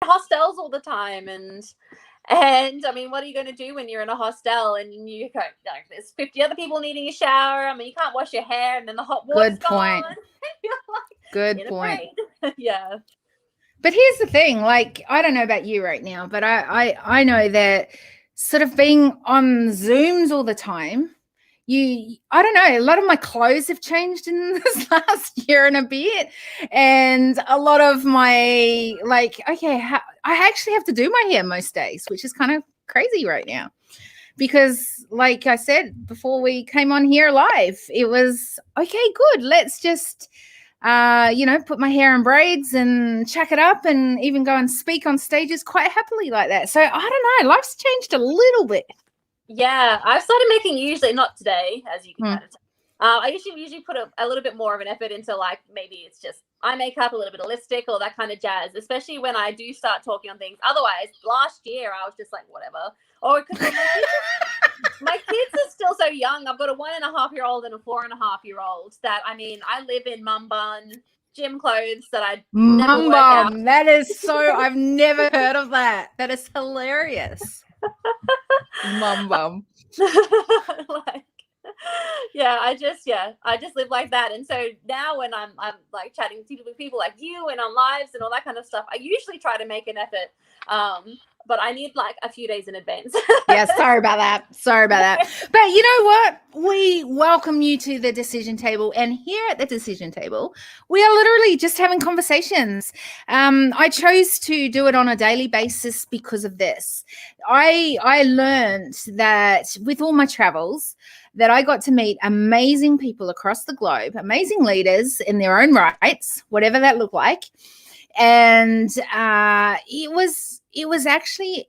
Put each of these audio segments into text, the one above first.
hostels all the time, and I mean, what are you going to do when you're in a hostel and you go, like, there's 50 other people needing a shower? I mean, you can't wash your hair, and then the hot water's gone. You're like, Good point. Yeah. But here's the thing, like, I don't know about you right now, but I know that sort of being on Zooms all the time, I don't know, a lot of my clothes have changed in this last year and a bit. And a lot of my, like, okay, I actually have to do my hair most days, which is kind of crazy right now. Because, like I said before we came on here live, it was, okay, good, let's just put my hair in braids and chuck it up and even go and speak on stages quite happily like that. So I don't know, life's changed a little bit. Yeah, I've started making, usually not today, as you can kind of tell. I usually put a little bit more of an effort into, like, maybe it's just eye makeup, a little bit of lipstick, all that kind of jazz, especially when I do start talking on things. Otherwise, last year I was just like, whatever. Or because my kids are still so young. I've got a 1.5-year-old and a 4.5-year-old that, I mean, I live in mum bun gym clothes that I never work out. That is so, I've never heard of that. That is hilarious. Mum bum. I just live like that. And so now when I'm like chatting to people like you and on lives and all that kind of stuff, I usually try to make an effort. But I need like a few days in advance. Yeah, sorry about that. But you know what? We welcome you to the decision table. And here at the decision table, we are literally just having conversations. I chose to do it on a daily basis because of this. I learned that with all my travels, that I got to meet amazing people across the globe, amazing leaders in their own rights, whatever that looked like. And it was actually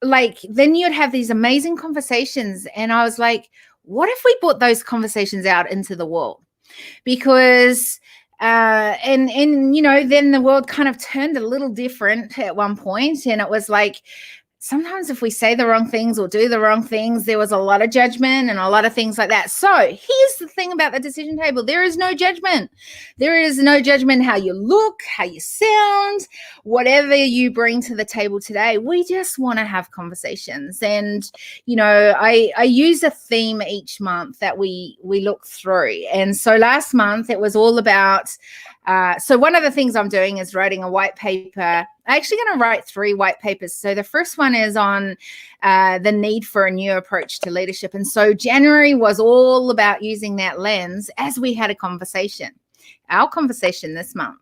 like, then you'd have these amazing conversations. And I was like, what if we brought those conversations out into the world? Because then the world kind of turned a little different at one point. And it was like, sometimes if we say the wrong things or do the wrong things, there was a lot of judgment and a lot of things like that. So here's the thing about the decision table. There is no judgment. There is no judgment how you look, how you sound, whatever you bring to the table today. We just want to have conversations. And, I use a theme each month that we look through. And so last month it was all about, so one of the things I'm doing is writing a white paper. I'm actually going to write 3 white papers. So the first one is on the need for a new approach to leadership. And so January was all about using that lens as we had a conversation. Our conversation this month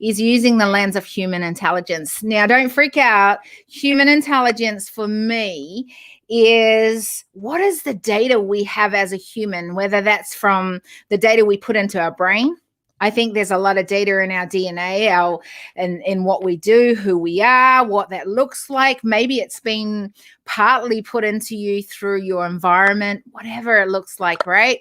is using the lens of human intelligence. Now, don't freak out. Human intelligence for me is, what is the data we have as a human, whether that's from the data we put into our brain. I think there's a lot of data in our DNA, in what we do, who we are, what that looks like. Maybe it's been partly put into you through your environment, whatever it looks like, right?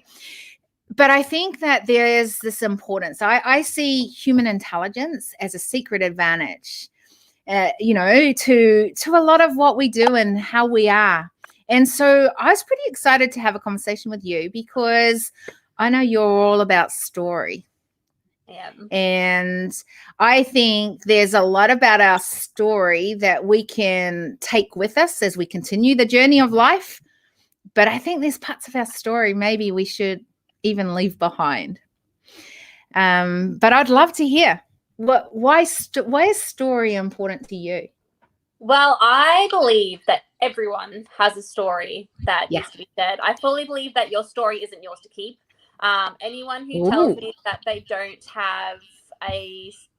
But I think that there's this importance. I see human intelligence as a secret advantage, to a lot of what we do and how we are. And so I was pretty excited to have a conversation with you because I know you're all about story. Yeah. And I think there's a lot about our story that we can take with us as we continue the journey of life. But I think there's parts of our story maybe we should even leave behind. But I'd love to hear why is story important to you? Well, I believe that everyone has a story that needs to be said. I fully believe that your story isn't yours to keep. Anyone who tells me that they don't have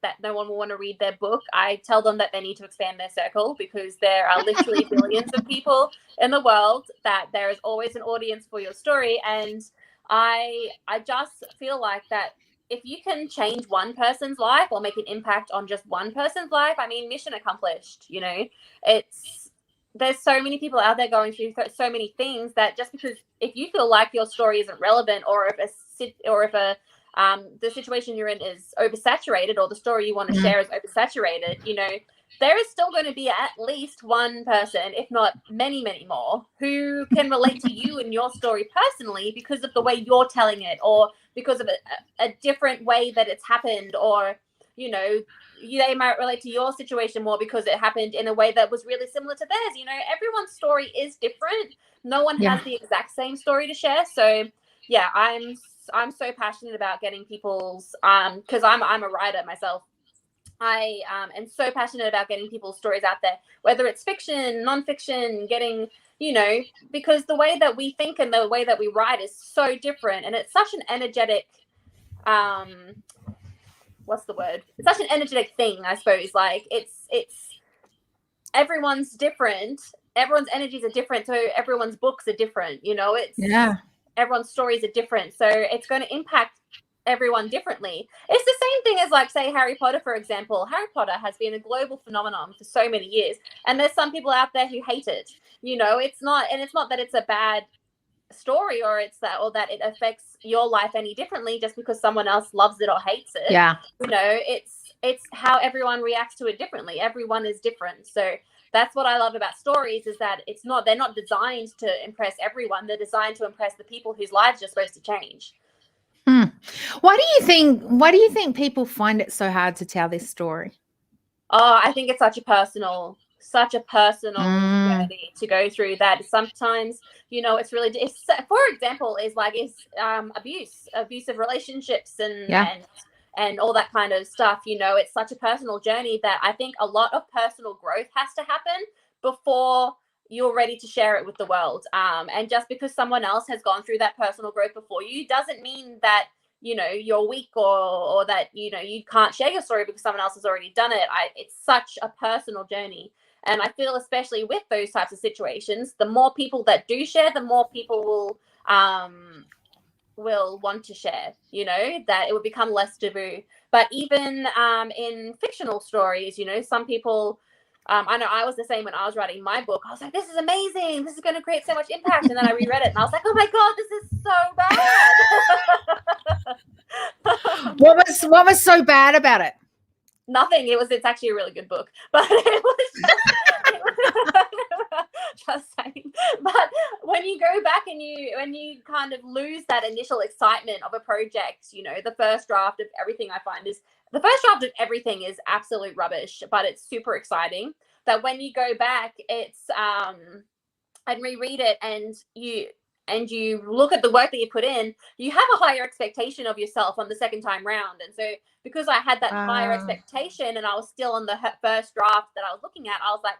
that no one will want to read their book, I tell them that they need to expand their circle, because there are literally billions of people in the world, that there is always an audience for your story. And I just feel like that if you can change one person's life or make an impact on just one person's life, I mean, mission accomplished. There's so many people out there going through so many things, that just because if you feel like your story isn't relevant, or if the situation you're in is oversaturated, or the story you want to share is oversaturated, there is still going to be at least one person, if not many, many more, who can relate to you and your story personally because of the way you're telling it, or because of a different way that it's happened, or they might relate to your situation more because it happened in a way that was really similar to theirs. Everyone's story is different. No one has the exact same story to share. So yeah, I'm so passionate about getting people's because I'm a writer myself. I am so passionate about getting people's stories out there, whether it's fiction, nonfiction, getting, because the way that we think and the way that we write is so different. And it's such an energetic, what's the word? It's such an energetic thing, I suppose. Like it's everyone's different. Everyone's energies are different. So everyone's books are different, everyone's stories are different. So it's going to impact everyone differently. It's the same thing as, like, say, Harry Potter, for example. Harry Potter has been a global phenomenon for so many years, and there's some people out there who hate it. It's not that it's a bad story or that it affects your life any differently just because someone else loves it or hates it. Yeah. It's how everyone reacts to it differently. Everyone is different. So that's what I love about stories, is that they're not designed to impress everyone. They're designed to impress the people whose lives are supposed to change. Why do you think people find it so hard to tell this story? Oh, I think it's such a personal journey to go through that. Sometimes, it's really, for example, is abusive relationships and all that kind of stuff. It's such a personal journey that I think a lot of personal growth has to happen before you're ready to share it with the world. And just because someone else has gone through that personal growth before you doesn't mean that, you're weak or that, you can't share your story because someone else has already done it. It's such a personal journey. And I feel, especially with those types of situations, the more people that do share, the more people will want to share, that it will become less taboo. But even in fictional stories, some people, I know I was the same when I was writing my book. I was like, this is amazing. This is going to create so much impact. And then I reread it and I was like, oh my God, this is so bad. What was so bad about it? Nothing. It's actually a really good book, but it was just saying. But when you go back and when you kind of lose that initial excitement of a project, the first draft of everything is absolute rubbish, but it's super exciting. That when you go back, it's and reread it, and you look at the work that you put in, you have a higher expectation of yourself on the second time round. And so because I had that higher expectation and I was still on the first draft that I was looking at, I was like,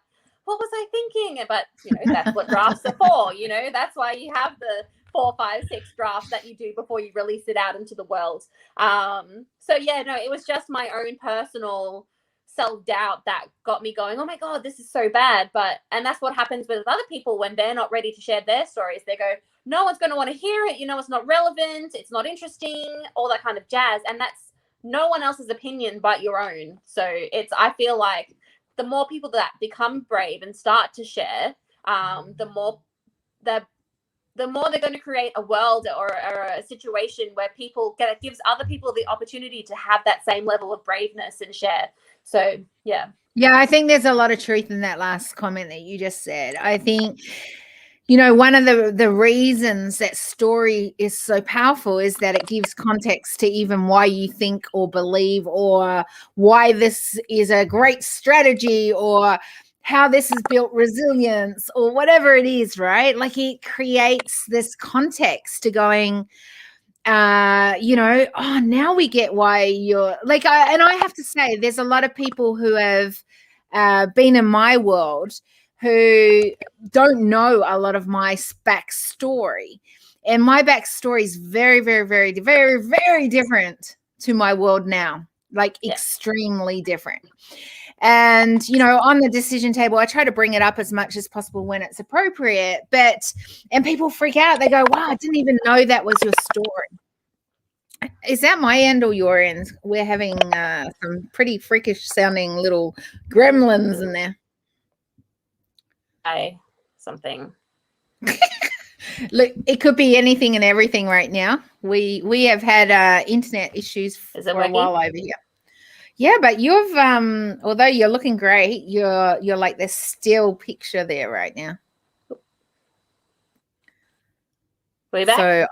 what was I thinking? But, that's what drafts are for. That's why you have the 4, 5, 6 drafts that you do before you release it out into the world. So yeah, no, it was just my own personal self-doubt that got me going, oh my God, this is so bad. And that's what happens with other people when they're not ready to share their stories. They go, no one's going to want to hear it. It's not relevant. It's not interesting, all that kind of jazz. And that's no one else's opinion but your own. So I feel like the more people that become brave and start to share, the more they're going to create a world or a situation where it gives other people the opportunity to have that same level of braveness and share. So, yeah. Yeah, I think there's a lot of truth in that last comment that you just said. I think, one of the reasons that story is so powerful is that it gives context to even why you think or believe, or why this is a great strategy, or how this has built resilience, or whatever it is, right? Like, it creates this context to going, now we get why you're like, and I have to say, there's a lot of people who have been in my world who don't know a lot of my backstory, and my backstory is very, very, very, very, very different to my world now, like extremely different. And, on the decision table, I try to bring it up as much as possible when it's appropriate, and people freak out. They go, wow, I didn't even know that was your story. Is that my end or your end? We're having some pretty freakish sounding little gremlins in there. Something. Look, it could be anything and everything right now. We have had internet issues for a while over here. Yeah, but you've although you're looking great, you're like this still picture there right now. Way back? So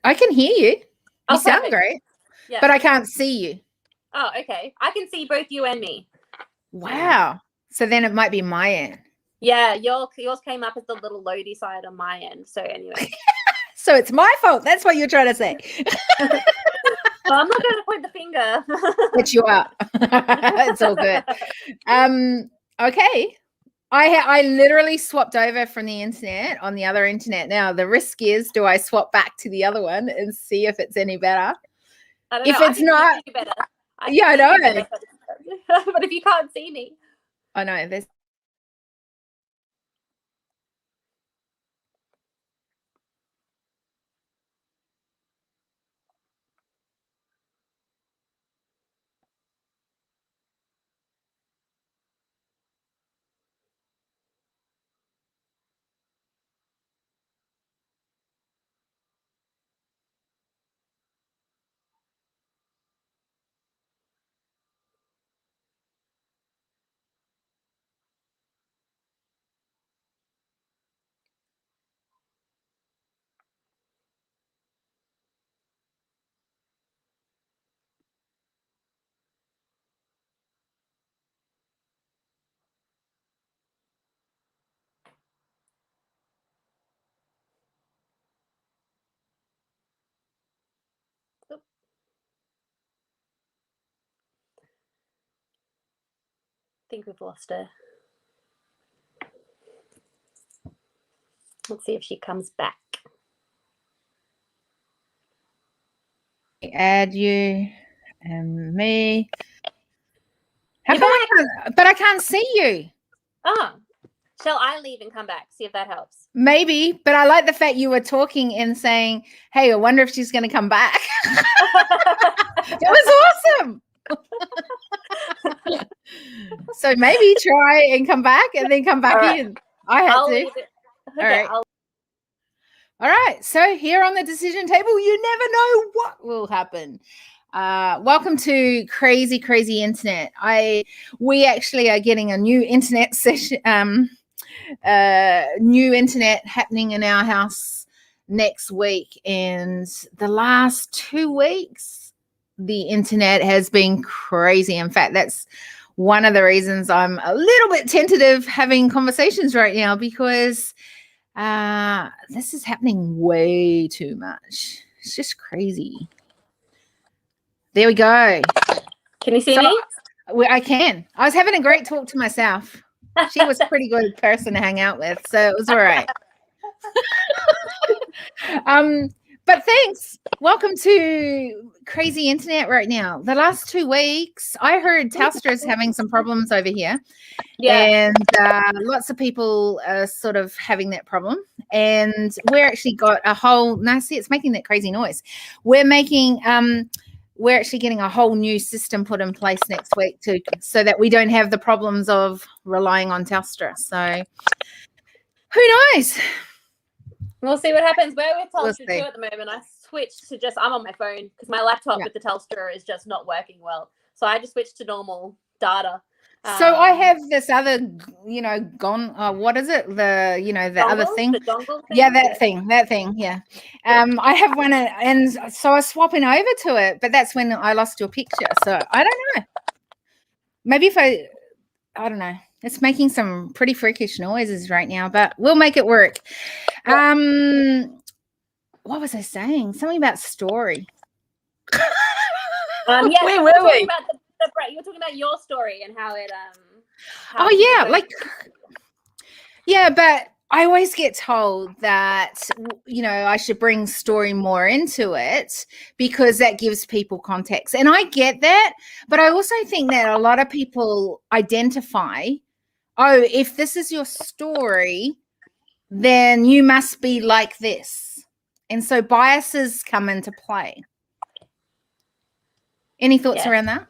I can hear you. You sound great. Yeah. But I can't see you. Oh, okay. I can see both you and me. Wow. So then it might be my end. Yeah, yours came up as the little loady side on my end. So anyway. So it's my fault. That's what you're trying to say. Well, I'm not going to point the finger. But you are. It's all good. Okay. I literally swapped over from the internet on the other internet. Now the risk is, do I swap back to the other one and see if it's any better? I don't if know. it's not, better. yeah, I know. Better, but if you can't see me, I know there's. I think we've lost her. Let's see if she comes back. Add you and me. How come but I can't see you? Oh, shall I leave and come back? See if that helps. Maybe, but I like the fact you were talking and saying, hey, I wonder if she's going to come back. That was awesome. So maybe try and come back and then come back in. I had to. Leave it. Okay, all right. So here on the decision table, you never know what will happen. Welcome to Crazy Internet. We actually are getting a new internet session, new internet happening in our house next week, and the last 2 weeks the internet has been crazy. In fact, that's one of the reasons I'm a little bit tentative having conversations right now, because this is happening way too much. It's just crazy. There we go. Can you see me? I can. I was having a great talk to myself. She was a pretty good person to hang out with, so it was all right. But thanks. Welcome to Crazy Internet right now. The last 2 weeks, I heard Telstra is having some problems over here. Yeah. And lots of people are sort of having that problem. And we're actually got a whole, now see, it's making that crazy noise. We're actually getting a whole new system put in place next week so that we don't have the problems of relying on Telstra. So who knows? We'll see what happens. We're with Telstra too at the moment. I switched to I'm on my phone because my laptop with the Telstra is just not working well. So I just switched to normal data. So I have this other, what is it? The dongle, other thing. The dongle thing? Yeah, that thing. Yeah. I have one, and so I was swapping over to it, but that's when I lost your picture. So I don't know. Maybe if I don't know. It's making some pretty freakish noises right now, but we'll make it work. What was I saying? Something about story. Yeah, where were we? You were talking about your story and how it but I always get told that I should bring story more into it because that gives people context, and I get that, but I also think that a lot of people identify, oh, if this is your story, then you must be like this, and so biases come into play. Any thoughts around that?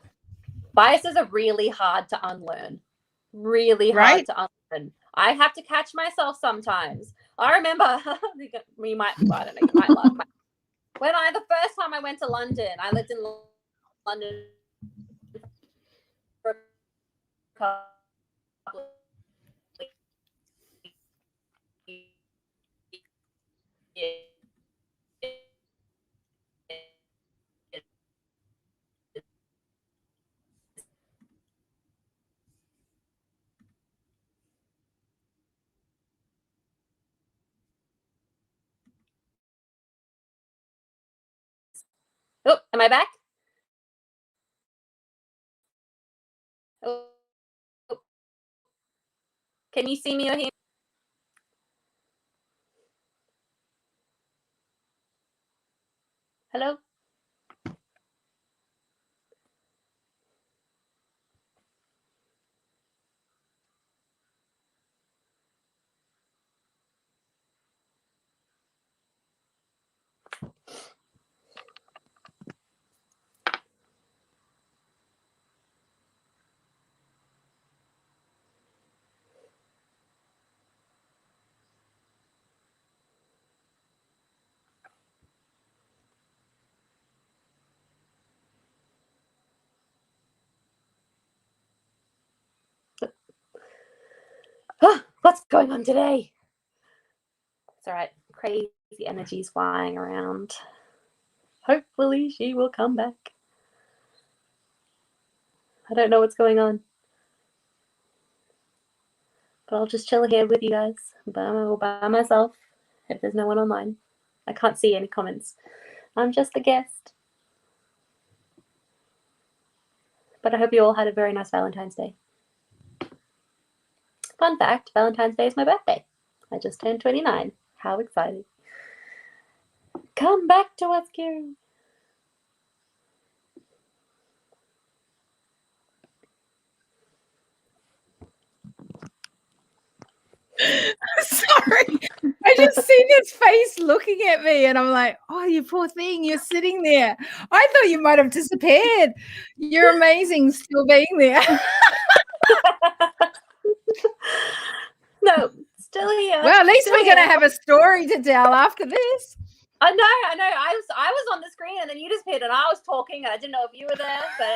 Biases are really hard to unlearn. Really hard to unlearn. I have to catch myself sometimes. I remember I don't know, you might laugh. When the first time I went to London, I lived in London for a couple of years. Oh, am I back? Oh. Can you see me or hear me? Hello? Oh, what's going on today? It's all right. Crazy energies flying around. Hopefully she will come back. I don't know what's going on. But I'll just chill here with you guys by myself if there's no one online. I can't see any comments. I'm just a guest. But I hope you all had a very nice Valentine's Day. Fun fact, Valentine's Day is my birthday. I just turned 29. How exciting. Come back to us, Karen. Sorry. I just seen his face looking at me and I'm like, oh, you poor thing. You're sitting there. I thought you might have disappeared. You're amazing still being there. No, still here. Well, at least still we're going to here. have a story to tell after this. I know. I was on the screen and then you disappeared and I was talking and I didn't know if you were there. But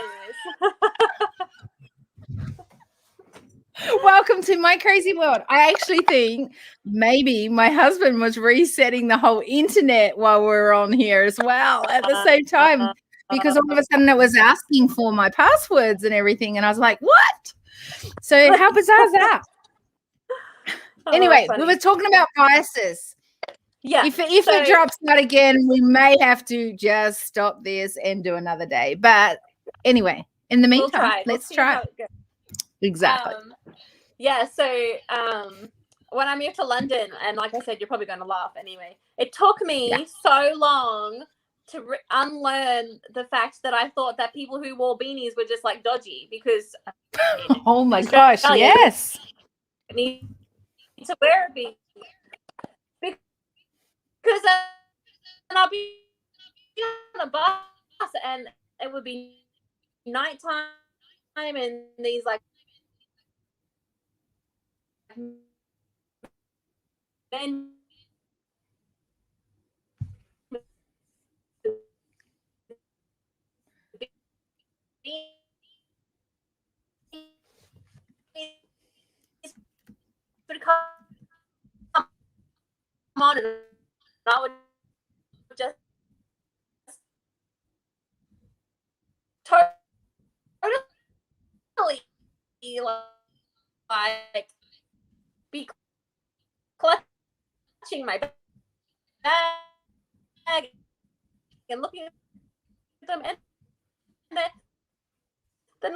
anyways. Welcome to my crazy world. I actually think maybe my husband was resetting the whole internet while we were on here as well at the same time, because all of a sudden it was asking for my passwords and everything. And I was like, what? So how bizarre is that? Anyway, we were talking about biases. Yeah. If it drops out again, we may have to just stop this and do another day. But anyway, in the meantime, let's try. Exactly. Yeah, so when I moved to London, and like I said, you're probably going to laugh anyway, it took me so long to unlearn the fact that I thought that people who wore beanies were just like dodgy because oh my gosh, yes. Need to wear a beanie because then I'll be on the bus and it would be nighttime and these like men would come on and I would just totally like be clutching my bag and looking at them and the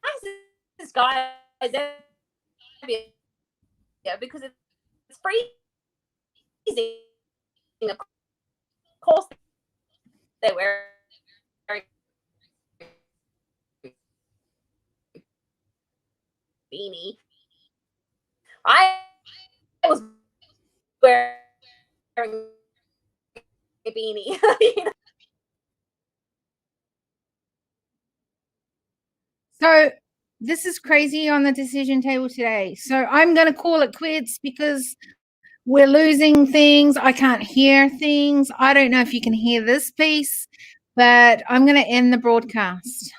nicest guys ever, yeah, because it's freezing. Of course, they wear beanie. I was wearing a beanie. You know? So this is crazy on the decision table today. So I'm going to call it quits because we're losing things. I can't hear things. I don't know if you can hear this piece, but I'm going to end the broadcast.